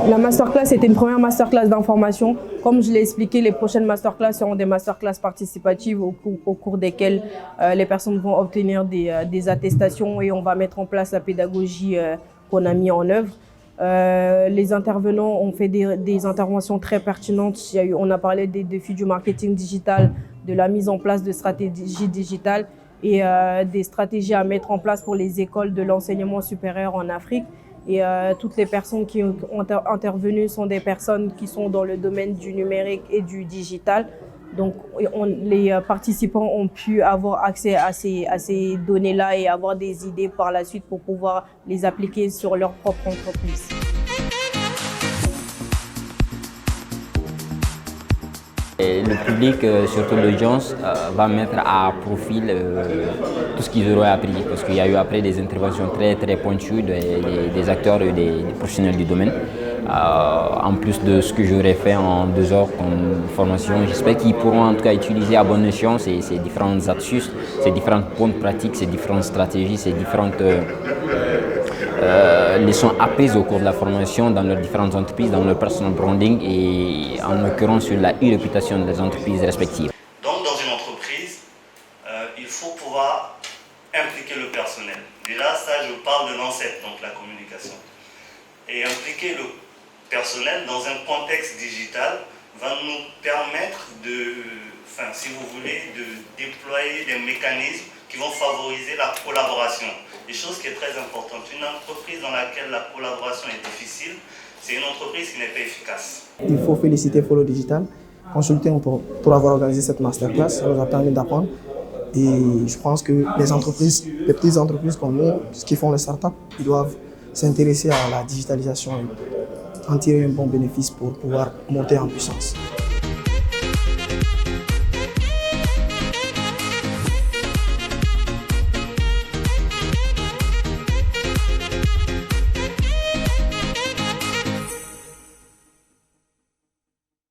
La masterclass était une première masterclass d'information. Comme je l'ai expliqué, les prochaines masterclass seront des masterclass participatives au cours desquelles les personnes vont obtenir des attestations et on va mettre en place la pédagogie qu'on a mis en œuvre. Les intervenants ont fait des interventions très pertinentes. On a parlé des défis du marketing digital, de la mise en place de stratégies digitales et des stratégies à mettre en place pour les écoles de l'enseignement supérieur en Afrique. Et toutes les personnes qui ont intervenu sont des personnes qui sont dans le domaine du numérique et du digital. Donc les participants ont pu avoir accès à ces données-là et avoir des idées par la suite pour pouvoir les appliquer sur leur propre entreprise. Et le public, surtout l'audience, va mettre à profil tout ce qu'ils auraient appris parce qu'il y a eu après des interventions très pointues des acteurs et des professionnels du domaine. En plus de ce que j'aurais fait en 2 heures comme formation, j'espère qu'ils pourront en tout cas utiliser à bon escient ces différentes astuces, ces différentes bonnes pratiques, ces différentes stratégies, ces différentes leçons apprises au cours de la formation dans leurs différentes entreprises, dans leur personal branding et en l'occurrence sur la e-réputation des entreprises respectives. Donc dans une entreprise, il faut pouvoir impliquer le personnel. Déjà ça je parle de l'ancêtre, donc la communication. Et impliquer le personnel dans un contexte digital va nous permettre si vous voulez, de déployer des mécanismes qui vont favoriser la collaboration. Une chose qui est très importante, une entreprise dans laquelle la collaboration est difficile, c'est une entreprise qui n'est pas efficace. Il faut féliciter Follow Digital Consulting pour avoir organisé cette masterclass. Ça nous a permis d'apprendre. Et je pense que les petites entreprises comme nous, qui font les startups, ils doivent s'intéresser à la digitalisation et en tirer un bon bénéfice pour pouvoir monter en puissance.